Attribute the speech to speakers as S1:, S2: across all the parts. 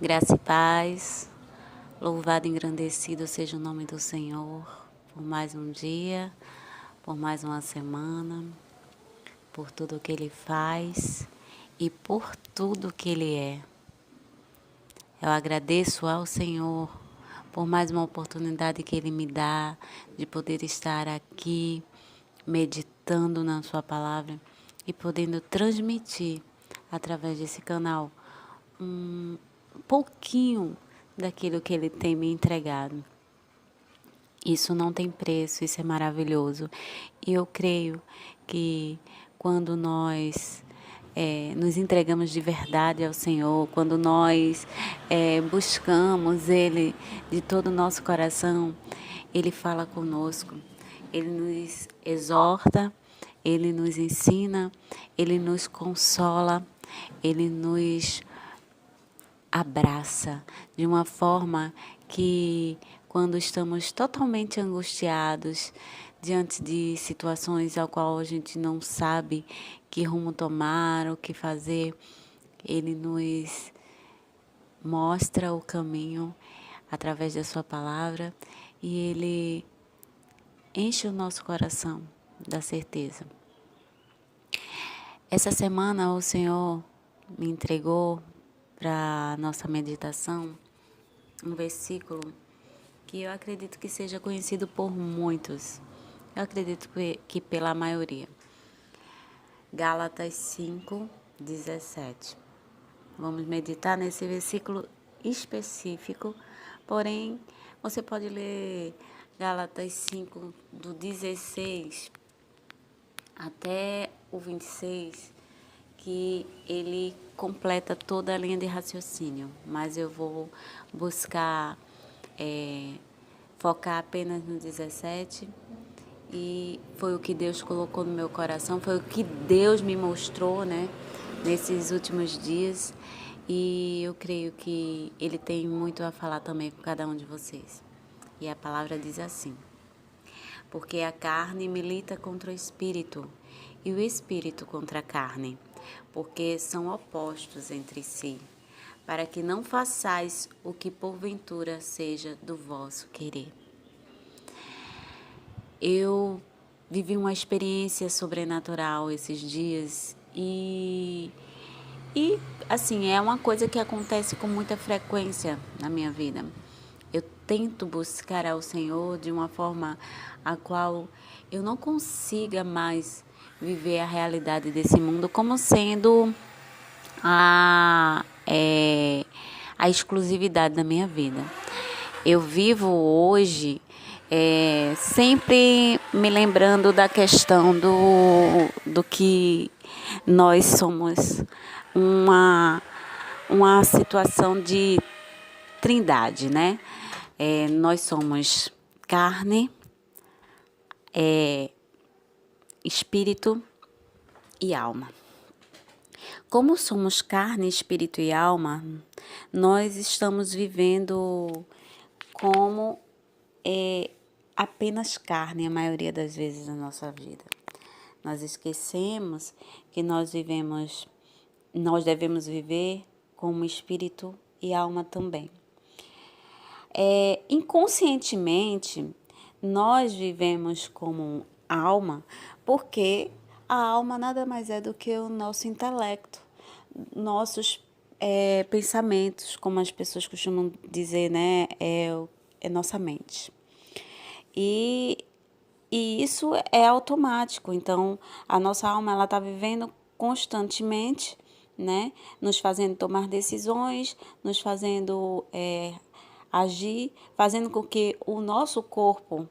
S1: Graça e paz, louvado e engrandecido seja o nome do Senhor por mais um dia, por mais uma semana, por tudo que Ele faz e por tudo que Ele é. Eu agradeço ao Senhor por mais uma oportunidade que Ele me dá de poder estar aqui meditando na Sua palavra e podendo transmitir através desse canal um pouquinho daquilo que Ele tem me entregado. Isso não tem preço, isso é maravilhoso. E eu creio que quando nós nos entregamos de verdade ao Senhor, quando nós buscamos Ele de todo o nosso coração, Ele fala conosco, Ele nos exorta, Ele nos ensina, Ele nos consola, Ele nos abraça de uma forma que, quando estamos totalmente angustiados diante de situações ao qual a gente não sabe que rumo tomar, o que fazer, Ele nos mostra o caminho através da Sua palavra e Ele enche o nosso coração da certeza. Essa semana o Senhor me entregou para nossa meditação um versículo que eu acredito que seja conhecido por muitos. Eu acredito que pela maioria. Gálatas 5:17. Vamos meditar nesse versículo específico, porém você pode ler Gálatas 5 do 16 até o 26, que ele completa toda a linha de raciocínio, mas eu vou buscar focar apenas no 17, e foi o que Deus colocou no meu coração, foi o que Deus me mostrou, né, nesses últimos dias, e eu creio que Ele tem muito a falar também com cada um de vocês. E a palavra diz assim: porque a carne milita contra o espírito, e o espírito contra a carne, porque são opostos entre si, para que não façais o que porventura seja do vosso querer. Eu vivi uma experiência sobrenatural esses dias e assim, é uma coisa que acontece com muita frequência na minha vida. Eu tento buscar ao Senhor de uma forma a qual eu não consiga mais viver a realidade desse mundo como sendo a exclusividade da minha vida. Eu vivo hoje sempre me lembrando da questão do que nós somos uma situação de trindade, né? Nós somos carne, espírito e alma. Como somos carne, espírito e alma, nós estamos vivendo como apenas carne a maioria das vezes na nossa vida. Nós esquecemos que nós devemos viver como espírito e alma também. Inconscientemente, nós vivemos como alma porque a alma nada mais é do que o nosso intelecto, nossos pensamentos, como as pessoas costumam dizer, né? É nossa mente. E isso é automático. Então, a nossa alma ela está vivendo constantemente, né? Nos fazendo tomar decisões, nos fazendo agir, fazendo com que o nosso corpo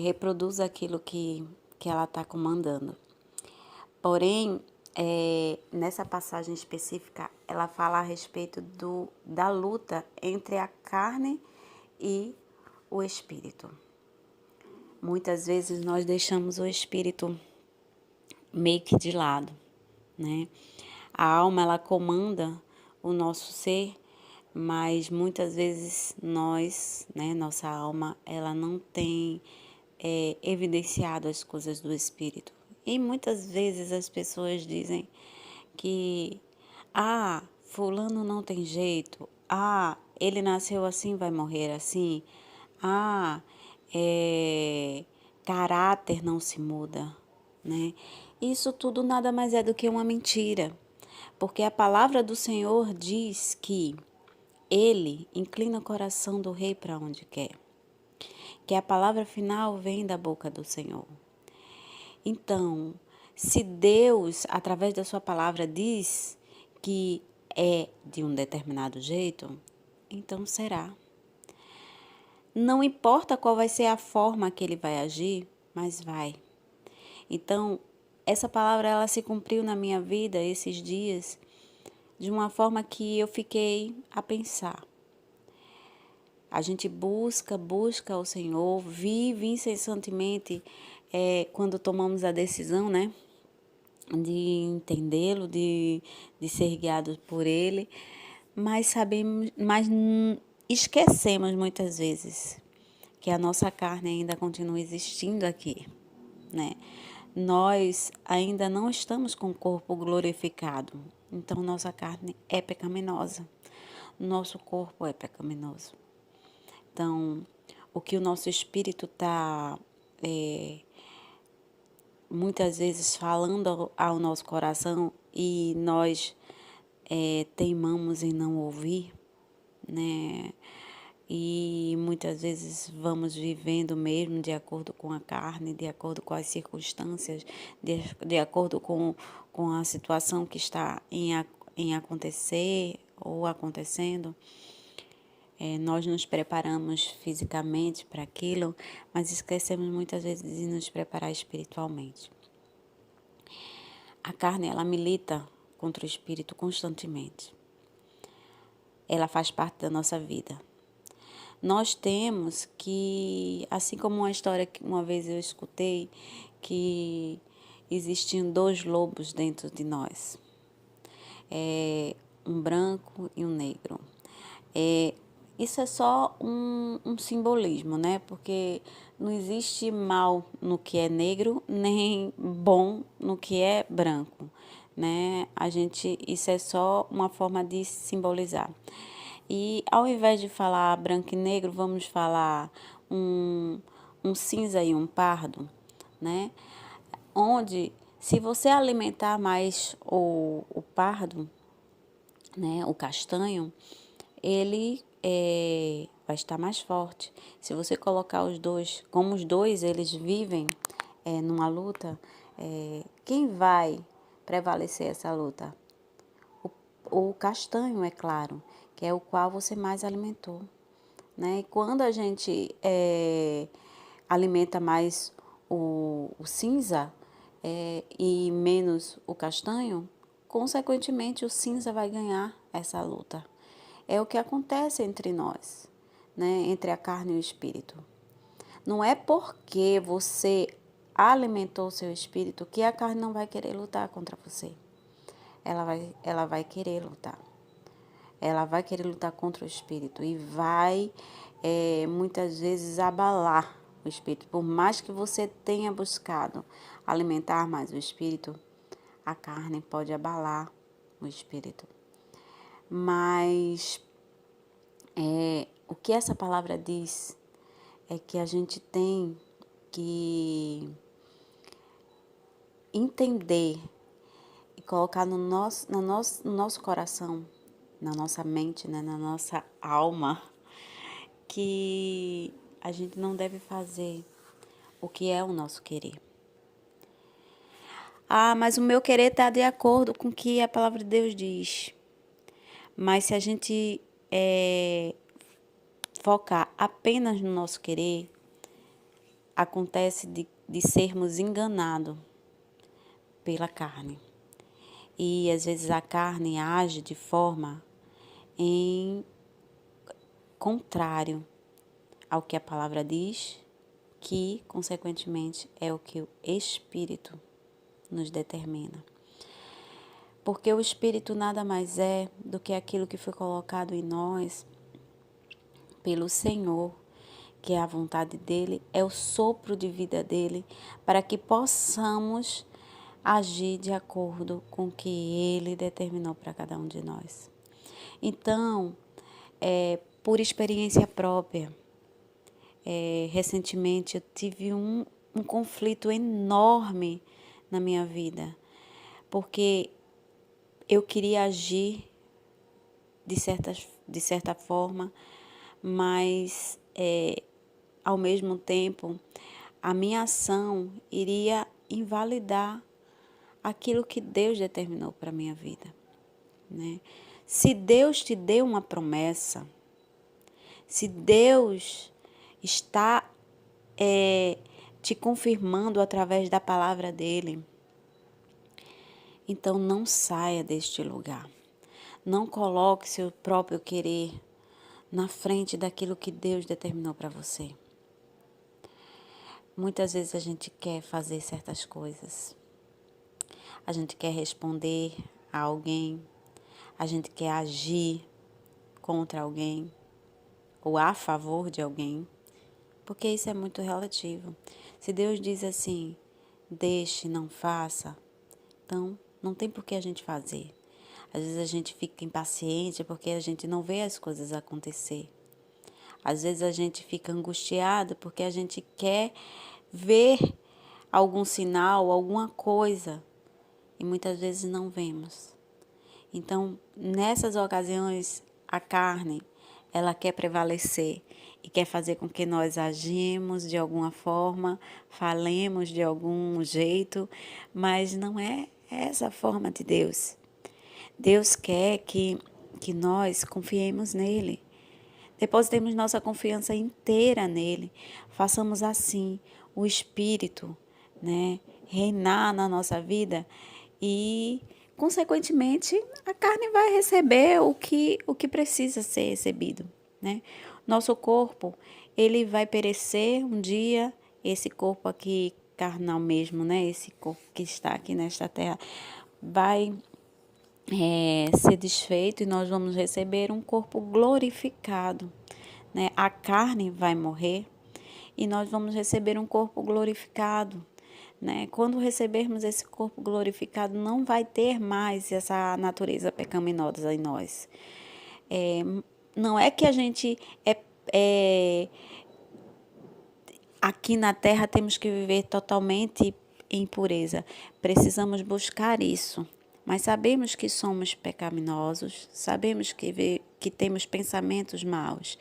S1: reproduza aquilo que ela está comandando. Porém, nessa passagem específica, ela fala a respeito da luta entre a carne e o espírito. Muitas vezes nós deixamos o espírito meio que de lado, né? A alma, ela comanda o nosso ser, mas muitas vezes nós, né, nossa alma, ela não tem evidenciado as coisas do espírito. E muitas vezes as pessoas dizem que, fulano não tem jeito, ele nasceu assim, vai morrer assim. Ah, caráter não se muda, né? Isso tudo nada mais é do que uma mentira, porque a palavra do Senhor diz que ele inclina o coração do rei para onde quer, que a palavra final vem da boca do Senhor. Então, se Deus, através da sua palavra, diz que é de um determinado jeito, então será. Não importa qual vai ser a forma que ele vai agir, mas vai. Então, essa palavra ela se cumpriu na minha vida esses dias de uma forma que eu fiquei a pensar. A gente busca o Senhor, vive incessantemente quando tomamos a decisão, né? De entendê-lo, de ser guiados por Ele, mas esquecemos muitas vezes que a nossa carne ainda continua existindo aqui, né? Nós ainda não estamos com o corpo glorificado, então nossa carne é pecaminosa, nosso corpo é pecaminoso. Então, o que o nosso espírito está muitas vezes falando ao nosso coração e nós teimamos em não ouvir, né? E muitas vezes vamos vivendo mesmo de acordo com a carne, de acordo com as circunstâncias, de acordo com a situação que está em acontecer ou acontecendo. Nós nos preparamos fisicamente para aquilo, mas esquecemos muitas vezes de nos preparar espiritualmente. A carne, ela milita contra o espírito constantemente. Ela faz parte da nossa vida. Nós temos que, assim como uma história que uma vez eu escutei, que existiam 2 lobos dentro de nós. Um branco e um negro. Isso é só um simbolismo, né? Porque não existe mal no que é negro, nem bom no que é branco, né? Isso é só uma forma de simbolizar. E ao invés de falar branco e negro, vamos falar um cinza e um pardo, né? Onde, se você alimentar mais o pardo, né, o castanho, ele vai estar mais forte. Se você colocar os dois, como os dois eles vivem numa luta, quem vai prevalecer essa luta? O castanho, é claro, que é o qual você mais alimentou, né? E quando a gente alimenta mais o cinza e menos o castanho, consequentemente o cinza vai ganhar essa luta. É o que acontece entre nós, né? Entre a carne e o espírito. Não é porque você alimentou o seu espírito que a carne não vai querer lutar contra você. Ela vai querer lutar. Ela vai querer lutar contra o espírito e vai muitas vezes abalar o espírito. Por mais que você tenha buscado alimentar mais o espírito, a carne pode abalar o espírito. Mas o que essa palavra diz é que a gente tem que entender e colocar no nosso coração, na nossa mente, né, na nossa alma, que a gente não deve fazer o que é o nosso querer. Mas o meu querer está de acordo com o que a palavra de Deus diz. Mas se a gente focar apenas no nosso querer, acontece de sermos enganados pela carne. E às vezes a carne age de forma em contrário ao que a palavra diz, que consequentemente é o que o Espírito nos determina. Porque o Espírito nada mais é do que aquilo que foi colocado em nós pelo Senhor, que é a vontade dele, é o sopro de vida dele, para que possamos agir de acordo com o que ele determinou para cada um de nós. Então, por experiência própria. Recentemente eu tive um conflito enorme na minha vida, porque eu queria agir de certa forma, mas ao mesmo tempo a minha ação iria invalidar aquilo que Deus determinou para a minha vida, né? Se Deus te deu uma promessa, se Deus está te confirmando através da palavra dele, então não saia deste lugar. Não coloque seu próprio querer na frente daquilo que Deus determinou para você. Muitas vezes a gente quer fazer certas coisas. A gente quer responder a alguém. A gente quer agir contra alguém ou a favor de alguém. Porque isso é muito relativo. Se Deus diz assim, deixe, não faça, então não tem por que a gente fazer. Às vezes a gente fica impaciente porque a gente não vê as coisas acontecer. Às vezes a gente fica angustiado porque a gente quer ver algum sinal, alguma coisa, e muitas vezes não vemos. Então, nessas ocasiões, a carne, ela quer prevalecer e quer fazer com que nós agimos de alguma forma, falemos de algum jeito, mas não é essa a forma de Deus. Deus quer que nós confiemos nele. Depositemos nossa confiança inteira nele. Façamos assim o Espírito, né, reinar na nossa vida e, consequentemente, a carne vai receber o que precisa ser recebido, né? Nosso corpo, ele vai perecer um dia, esse corpo aqui carnal mesmo, né? Esse corpo que está aqui nesta terra vai ser desfeito e nós vamos receber um corpo glorificado, né? A carne vai morrer e nós vamos receber um corpo glorificado, né? Quando recebermos esse corpo glorificado, não vai ter mais essa natureza pecaminosa em nós. Não é que a gente aqui na terra temos que viver totalmente em pureza. Precisamos buscar isso. Mas sabemos que somos pecaminosos, sabemos que temos pensamentos maus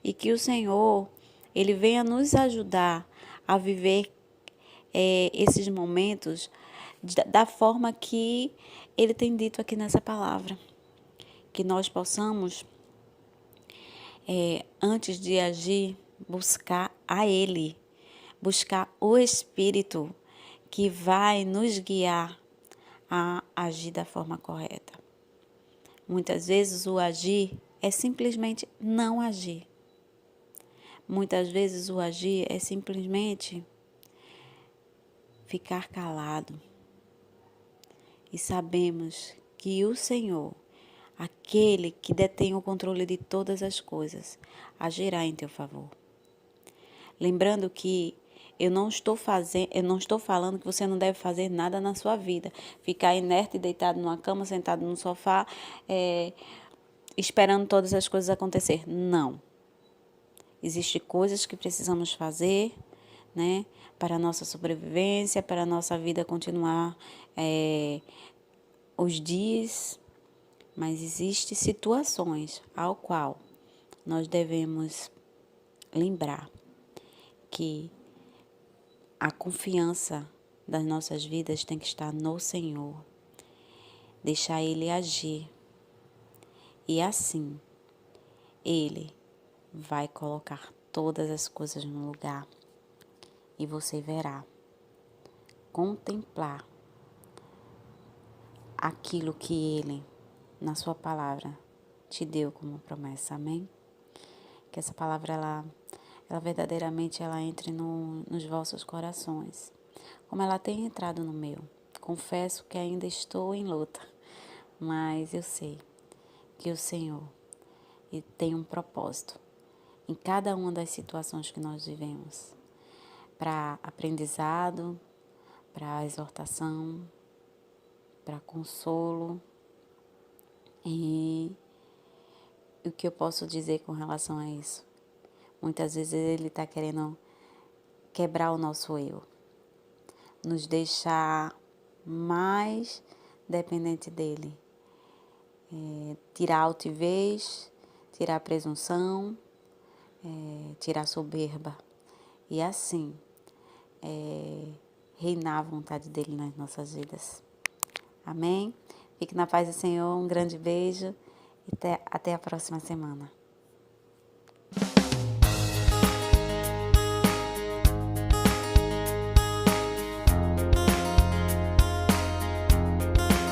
S1: e que o Senhor, Ele venha nos ajudar a viver esses momentos da forma que Ele tem dito aqui nessa palavra. Que nós possamos, antes de agir, buscar a Ele, buscar o Espírito que vai nos guiar a agir da forma correta. Muitas vezes o agir é simplesmente não agir. Muitas vezes o agir é simplesmente ficar calado. E sabemos que o Senhor, aquele que detém o controle de todas as coisas, agirá em teu favor. Lembrando que eu não estou falando que você não deve fazer nada na sua vida. Ficar inerte, deitado numa cama, sentado no sofá, esperando todas as coisas acontecer. Não. Existem coisas que precisamos fazer, né, para a nossa sobrevivência, para a nossa vida continuar os dias, mas existem situações ao qual nós devemos lembrar que a confiança das nossas vidas tem que estar no Senhor. Deixar Ele agir. E assim, Ele vai colocar todas as coisas no lugar. E você verá, contemplar aquilo que Ele, na sua palavra, te deu como promessa. Amém? Que essa palavra, ela verdadeiramente ela entre nos vossos corações, como ela tem entrado no meu. Confesso que ainda estou em luta, mas eu sei que o Senhor tem um propósito em cada uma das situações que nós vivemos, para aprendizado, para exortação, para consolo e o que eu posso dizer com relação a isso? Muitas vezes ele está querendo quebrar o nosso eu, nos deixar mais dependente dele, tirar a altivez, tirar a presunção, tirar a soberba e assim reinar a vontade dele nas nossas vidas. Amém? Fique na paz do Senhor, um grande beijo e até a próxima semana.